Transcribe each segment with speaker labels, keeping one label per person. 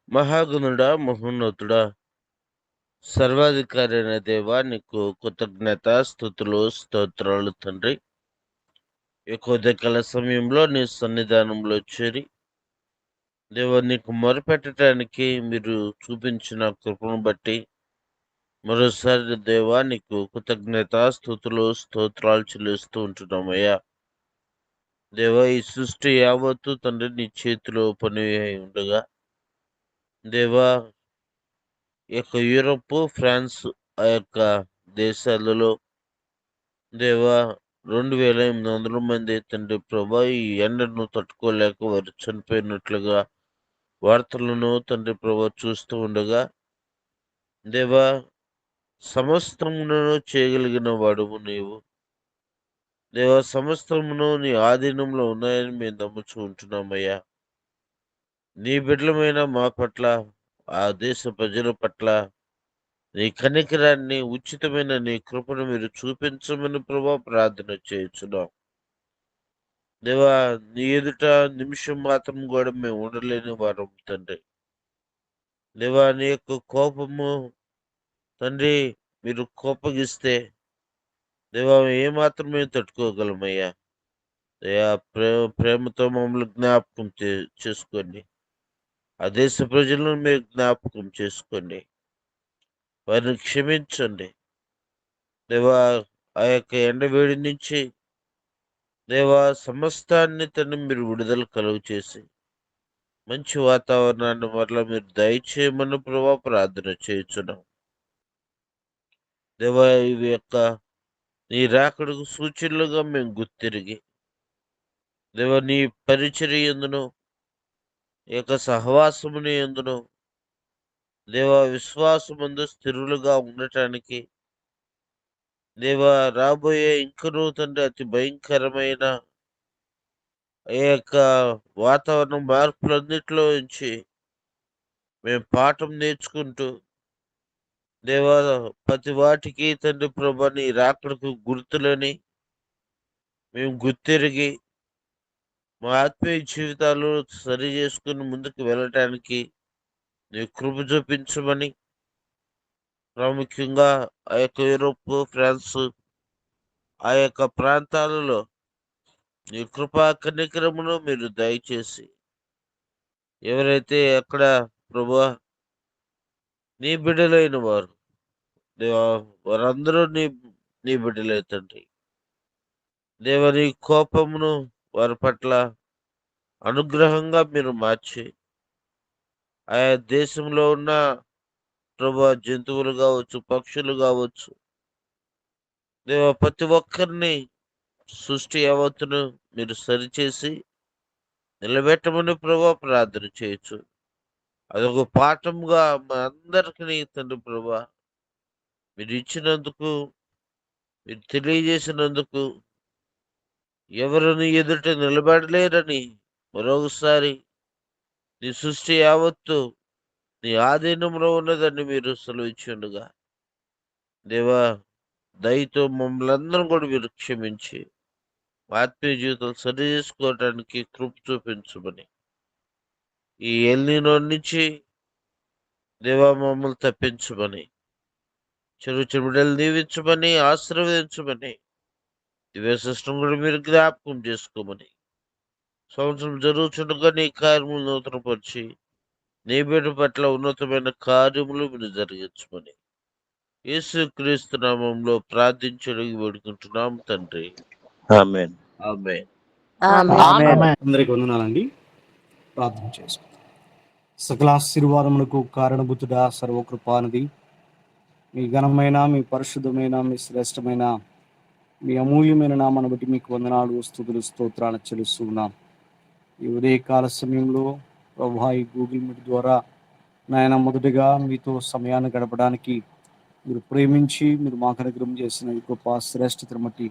Speaker 1: మహాగణుడా, మహోన్నతుడా, సర్వాధికారి అయిన దేవా, నీకు కృతజ్ఞత స్తుతులు స్తోత్రాలు తండ్రి. ఈ ఉదయకాల సమయంలో నీ సన్నిధానంలో చేరి దేవా, నీకు మొరపెట్టడానికి మీరు చూపించిన కృపను బట్టి మరోసారి దేవా నీకు కృతజ్ఞత స్తుతులు స్తోత్రాలు చెల్లిస్తూ ఉంటున్నామయ్యా. దేవా, ఈ సృష్టి యావత్తు తండ్రి నీ చేతిలో పని అయి ఉండగా దేవా, ఈ యొక్క యూరప్, ఫ్రాన్స్ ఆ యొక్క దేశాలలో దేవా 2800 మంది తండ్రి ప్రభా ఈ ఎండను తట్టుకోలేక వారు చనిపోయినట్లుగా వార్తలను తండ్రి ప్రభా చూస్తూ ఉండగా దేవా, సమస్తమును చేయగలిగిన వాడువు నీవు. దేవా, సమస్తమును నీ ఆధీనంలో ఉన్నాయని మేము నమ్ముచూ ఉంటున్నామయ్యా. నీ బిడ్డలమైన మా పట్ల, ఆ దేశ ప్రజల పట్ల నీ కనికరాన్ని, ఉచితమైన నీ కృపను మీరు చూపించమని ప్రభా ప్రార్థన చేయుచున్నాం. దేవా, నీ ఎదుట నిమిషం మాత్రం కూడా మేము ఉండలేని వారం తండ్రి. దేవా, నీ యొక్క కోపము తండ్రి మీరు కోపగిస్తే దేవా ఏమాత్రం మేము తట్టుకోగలమయ్యా. దయా ప్రేమతో మమ్మల్ని జ్ఞాపకం చేసుకోండి. ఆ దేశ ప్రజలను మీరు జ్ఞాపకం చేసుకోండి, వారిని క్షమించండి. దేవా, ఆ యొక్క ఎండవేడి నుంచి దేవా సమస్తాన్ని తండ్రి మీరు విడుదల కలుగు చేసి మంచి వాతావరణాన్ని వల్ల మీరు దయచేయమని ప్రభా ప్రార్థన చేయుచున్నాం. దేవా, ఇవి యొక్క నీ రాకడకు సూచనలుగా మేము గుర్తిరిగి దేవా నీ పరిచర్య యందును, ఈ యొక్క సహవాసముని యందును దేవా విశ్వాసమందు స్థిరులుగా ఉండటానికి దేవా రాబోయే ఇంకనూ తండ్రి అతి భయంకరమైన ఈ యొక్క వాతావరణ మార్పులన్నిటిలో నుంచి మేము పాఠం నేర్చుకుంటూ దేవా ప్రతి వాటికి తండ్రి ప్రభా నీ రాకడకు గుర్తులని మేము గుర్తిరిగి మా ఆత్మీయ జీవితాలు సరి చేసుకుని ముందుకు వెళ్ళటానికి నీ కృప చూపించమని, ప్రాముఖ్యంగా ఆ యొక్క యూరోప్, ఫ్రాన్స్ ఆ యొక్క ప్రాంతాలలో నీ కృపా కనికరమును మీరు దయచేసి ఎవరైతే అక్కడ ప్రభా నీ బిడ్డలైన వారు దేవా వారందరూ నీ నీ బిడ్డలే తండ్రి. దేవ, నీ కోపమును వారి పట్ల అనుగ్రహంగా మీరు మార్చి ఆయా దేశంలో ఉన్న ప్రభా జంతువులు కావచ్చు, పక్షులు కావచ్చు దేవ ప్రతి ఒక్కరిని సృష్టి యావత్తును మీరు సరిచేసి నిలబెట్టమని ప్రభా ప్రార్థన చేయొచ్చు. అదొక పాఠంగా మా అందరికి తండ్రి ప్రభా మీరు ఇచ్చినందుకు, మీరు తెలియజేసినందుకు, ఎవరిని ఎదుట నిలబడలేరని మరొకసారి నీ సృష్టి యావత్తు నీ ఆధీనంలో ఉన్నదని మీరు సెలవిచ్చుండగా దేవా దయతో మమ్మల్ని అందరం కూడా మీరు క్షమించి ఆత్మీయ జీవితాలు సరి చేసుకోవడానికి కృప చూపించమని, ఈ ఎల్నినో నుంచి దేవా మమ్మల్ని తప్పించమని, చెరు చెడుడలు దీవించమని, ఆశీర్వదించమని, దివ్య సిస్టమ్ కూడా మీరు జ్ఞాపకం చేసుకోమని, సంవత్సరం జరుగుతుండగా నీ కార్యములు నూతనపరిచి నీ బిడ్డ పట్ల ఉన్నతమైన కార్యములు మీరు జరిగించమని యేసుక్రీస్తు నామంలో ప్రార్థించడం వేడుకుంటున్నాం తండ్రి. ఆమేన్. ఆమేన్.
Speaker 2: అందరికి వందనాలండి. ప్రార్థన చేసుకుంటాం. సకల ఆశీర్వాదములకు కారణభూతుడా, సర్వకృపానిధి, మీ ఘనమైన, మీ పరిశుద్ధమైన, మీ శ్రేష్టమైన, మీ అమూల్యమైన నామాన్ని బట్టి మీకు వందనాలు, స్తుతులు, స్తోత్రాలు చెల్లిస్తున్నాం. ఈ ఉదయకాల సమయంలో ప్రభా ఈ గూగుల్ మీట్ ద్వారా నాయన మొదటిగా మీతో సమయాన్ని గడపడానికి మీరు ప్రేమించి మీరు మాకు అనుగ్రహం చేసిన ఈ గొప్ప శ్రేష్టతను బట్టి,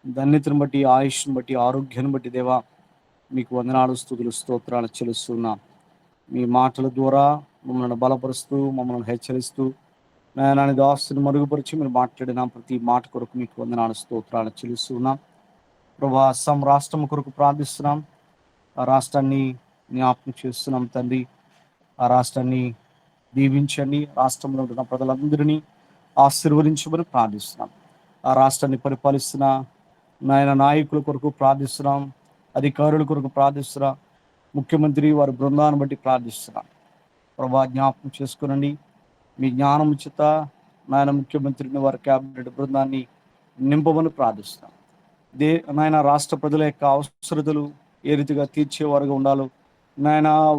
Speaker 2: ధన్యతను బట్టి, ఆయుష్ను బట్టి, ఆరోగ్యాన్ని బట్టి దేవా మీకు వందనాలు, స్తుతులు, స్తోత్రాలు చెల్లిస్తున్నాం. మీ మాటల ద్వారా మమ్మల్ని బలపరుస్తూ, మమ్మల్ని హెచ్చరిస్తూ నాయనాని దాస్తుని మరుగుపరిచి మీరు మాట్లాడిన ప్రతి మాట కొరకు మీకు వందనాలు, స్తోత్రాలు చెల్లిస్తున్నాం. ప్రభా అస్సాం రాష్ట్రం కొరకు ప్రార్థిస్తున్నాం. ఆ రాష్ట్రాన్ని జ్ఞాపకం చేస్తున్నాం తండ్రి. ఆ ఆ రాష్ట్రాన్ని దీవించండి. రాష్ట్రంలో ఉన్న ప్రజలందరినీ ఆశీర్వదించమని ప్రార్థిస్తున్నాం. ఆ రాష్ట్రాన్ని పరిపాలిస్తున్న నాయకుల కొరకు ప్రార్థిస్తున్నాం. అధికారుల కొరకు ప్రార్థిస్తున్నాం. ముఖ్యమంత్రి వారి బృందాన్ని బట్టి ప్రార్థిస్తున్నాం. ప్రభా, జ్ఞాపకం చేసుకునండి. మీ జ్ఞానం చేత ముఖ్యమంత్రిని వారి క్యాబినెట్ బృందాన్ని నింపమని ప్రార్థిస్తున్నాం. రాష్ట్ర ప్రజల యొక్క అవసరతలు ఏ రీతిగా తీర్చేవారుగా ఉండాలో,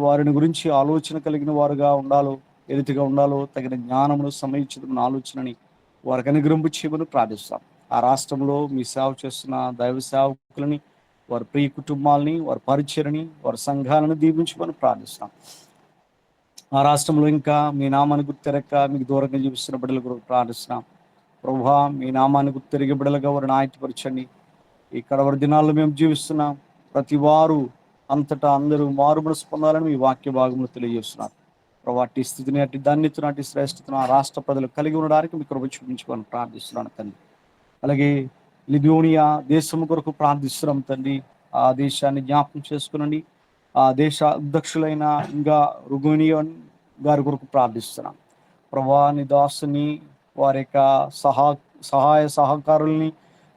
Speaker 2: వారిని గురించి ఆలోచన కలిగిన వారుగా ఉండాలో, ఏ రీతిగా ఉండాలో తగిన జ్ఞానమును, సమయోచితమైన ఆలోచనని వారికి అనుగ్రహింపు చేయమని ప్రార్థిస్తాం. ఆ రాష్ట్రంలో మీ సేవ చేస్తున్న దైవ సేవకులని, వారి ప్రియ కుటుంబాలని, వారి పరిచయని, వారి సంఘాలను దీవించమని ప్రార్థిస్తాం. ఆ రాష్ట్రంలో ఇంకా మీ నామాన్ని గుర్తెరక్క మీకు దూరంగా జీవిస్తున్న బిడ్డల గురించి ప్రార్థిస్తున్నాం. ప్రభువా, మీ నామాన్ని గుర్తెరిగే బిడ్డలుగా వారిని ఆయత్తపరచండి. ఈ కడవరి దినాల్లో మేము జీవిస్తున్నాం. ప్రతి వారు అంతటా అందరూ మారు మనసు పొందాలని మీ వాక్య భాగంలో తెలియజేస్తున్నారు. ప్రభు, అట్టి స్థితిని, అట్టి ధాన్యతను, అట్టి శ్రేష్ఠతను ఆ రాష్ట్ర ప్రజలు కలిగి ఉండడానికి మీ కృప చూపించుకోవాలని ప్రార్థిస్తున్నాను తండ్రి. అలాగే లిథియోనియా దేశం కొరకు ప్రార్థిస్తున్నాం తండ్రి. ఆ దేశాన్ని జ్ఞాపకం చేసుకునండి. ఆ దేశ అధ్యక్షులైన ఇంకా రుగోనియన్ గారి కొరకు ప్రార్థిస్తున్నాం. ప్రభా, నీ దాసుని వారి యొక్క సహాయ సహకారుల్ని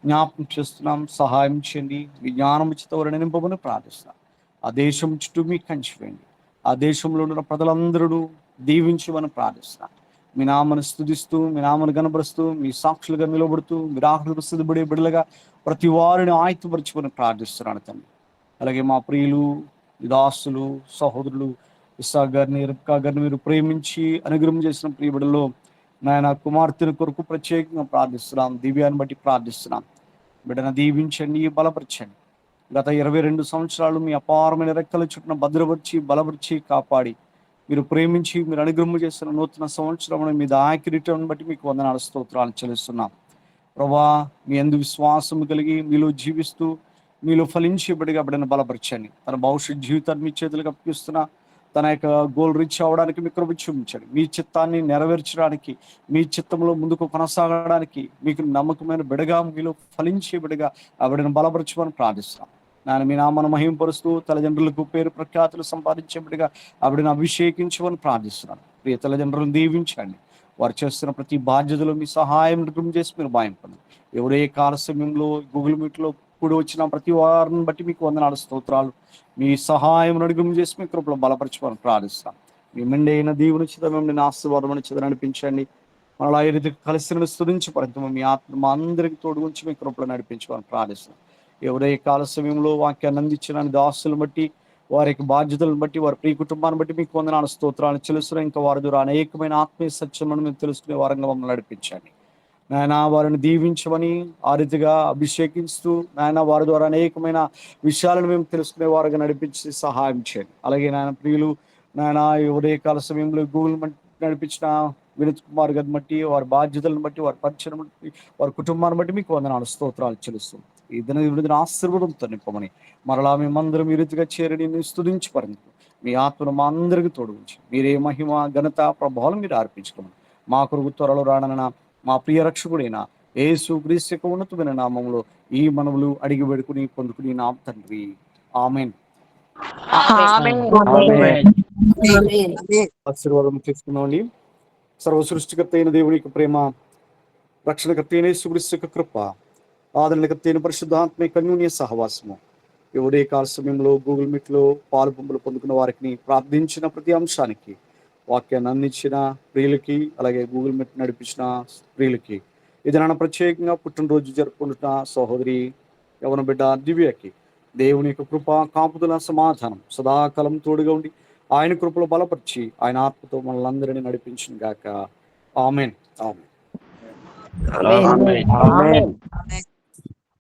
Speaker 2: జ్ఞాపకం చేస్తున్నాం. సహాయం చేయండి. మీ జ్ఞానం ఉచిత వారిని నింపమని ప్రార్థిస్తున్నాం. ఆ దేశం చుట్టూ మీకు కంచివేయండి. ఆ దేశంలో ఉన్న ప్రజలందరూ దీవించమని ప్రార్థిస్తున్నాం. మీ నామను స్తుతిస్తూ, మీ నామను గనపరుస్తూ, మీ సాక్షులుగా నిలబడుతూ, మీరు ఆహ్లాదపడే బిడ్డలుగా ప్రతి వారిని ఆయత్తపరచుకొని ప్రార్థిస్తున్నాను తండ్రి. అలాగే మా ప్రియులు, దాసులు, సహోదరులు ఇస్సాక్ గారిని, రిబ్కా గారిని మీరు ప్రేమించి అనుగ్రహం చేసిన ప్రియ బిడ్డలో కుమార్తెను కొరకు ప్రత్యేకంగా ప్రార్థిస్తున్నాం. దివ్యాన్ని బట్టి ప్రార్థిస్తున్నాం. బిడ్డను దీవించండి, బలపరచండి. గత 22 సంవత్సరాలు మీ అపారమైన రెక్కల చుట్టూన భద్రపరిచి, బలపరిచి, కాపాడి మీరు ప్రేమించి మీరు అనుగ్రహం చేస్తున్న నూతన సంవత్సరం మీ దాకిరీటం బట్టి మీకు వందనాలు, స్తోత్రాలు చెల్లిస్తున్నాం. ప్రభా, మీ యందు విశ్వాసం కలిగి మీలో జీవిస్తూ మీలో ఫలించేబడిగా బిడ్డను బలపరచండి. తన భవిష్యత్ జీవితాన్ని మీ చేతులకు అప్పగిస్తున్నా. తన యొక్క గోల్ రీచ్ అవ్వడానికి మీ కృప చూపించండి. మీ చిత్తాన్ని నెరవేర్చడానికి, మీ చిత్తంలో ముందుకు కొనసాగడానికి మీకు నమ్మకమైన బిడగా, మీలో ఫలించే బిడగా ఆ బిడ్డను బలపరచమని ప్రార్థిస్తున్నాం. మీ నామను మహింపరుస్తూ తల్లిదండ్రులకు పేరు ప్రఖ్యాతులు సంపాదించే బిడ్డగా ఆ బిడ్డను అభిషేకించమని ప్రార్థిస్తున్నాను. ప్రియ తల్లిదండ్రులను దీవించండి. వారు చేస్తున్న ప్రతి బాధ్యతలో మీ సహాయం నిగం చేసి మీరు భయంపడండి. ఎవరే కాల సమయంలో గూగుల్ మీట్లో కూడి వచ్చిన ప్రతి వారిని బట్టి మీకు వందనాలు, స్తోత్రాలు. మీ సహాయం నిగం చేసి మీ కృపలో బలపరచుకోవాలని ప్రార్థిస్తాం. మీ మెండైన దేవుని చేత మిమ్మల్ని ఆశీర్వాదం చేత నడిపించండి. మళ్ళీ ఏ రీతి కలిసి స్తుతించి పరితం మీ ఆత్మ మా అందరికి తోడు ఉంచి మీ కృపలో నడిపించుకోవాలని ప్రార్థిస్తాం. ఎవరే కాల సమయంలో వాక్యాన్ని అందించిన దాసులను బట్టి, వారి యొక్క బాధ్యతలను బట్టి, వారి ప్రియ కుటుంబాన్ని బట్టి మీకు వందనాలు, స్తోత్రాలు చెల్లిస్తున్నాం. ఇంకా వారి ద్వారా అనేకమైన ఆత్మీయ సత్యములను మేము తెలుసుకునే వారంగా మమ్మల్ని నడిపించండి. వారిని దీవించమని ఆ రీతిగా అభిషేకిస్తూ వారి ద్వారా అనేకమైన విషయాలను మేము తెలుసుకునే వారుగా నడిపించి సహాయం చేయండి. అలాగే ప్రియులు ఉదయకాల సమయంలో గూగుల్ నడిపించిన వినోద్ కుమార్ గారిని బట్టి, వారి బాధ్యతలను బట్టి, వారి పరిచయం బట్టి, వారి కుటుంబాన్ని బట్టి మీకు వందనాలు, స్తోత్రాలు చెల్లిస్తూ ఈ దిన ఆశీర్వాదంతో నింపమని మరలా మేమందరం ఈ రీతిగా చేరి స్తుతించి పరిమితం మీ ఆత్మను మా అందరికి తోడు ఉంచి మీరే మహిమ, ఘనత, ప్రభావం మీరు అర్పించుకోమని మా కొరకు త్వరలో రానన్న మా ప్రియ రక్షకుడైన యేసు క్రీస్తు యొక్క ఉన్నతమైన నామములో ఈ మనవులు అడిగి పెడుకుని పొందుకుని నా తండ్రి, ఆమేన్. ఆశీర్వాదం తీసుకున్నామండి. సర్వ సృష్టికర్త అయిన దేవుని యొక్క ప్రేమ, రక్షణకర్త అయిన యేసు క్రీస్తు యొక్క కృప, ఆదరణకర్త అయిన పరిశుద్ధాత్మ కన్యూన్య సహవాసము ఎవడే కాల సమయంలో గూగుల్ మీట్లో పాలు పంపులు పొందుకున్న వారికి, ప్రార్థించిన ప్రతి అంశానికి, వాక్యాన్ని అందించిన ప్రియులకి, అలాగే గూగుల్ మీట్ నడిపించిన ప్రియులకి, ఇది నన్ను ప్రత్యేకంగా పుట్టినరోజు జరుపుకుంటున్న సహోదరి యవన బిడ్డ దివ్యకి దేవుని యొక్క కృప, కాపుదల, సమాధానం సదాకాలం తోడుగా ఉండి ఆయన కృపలో బలపరిచి ఆయన ఆత్మతో మనల్ని అందరినీ నడిపించిన గాక. ఆమేన్. ఆమేన్.
Speaker 3: ఆమేన్. ఆమేన్.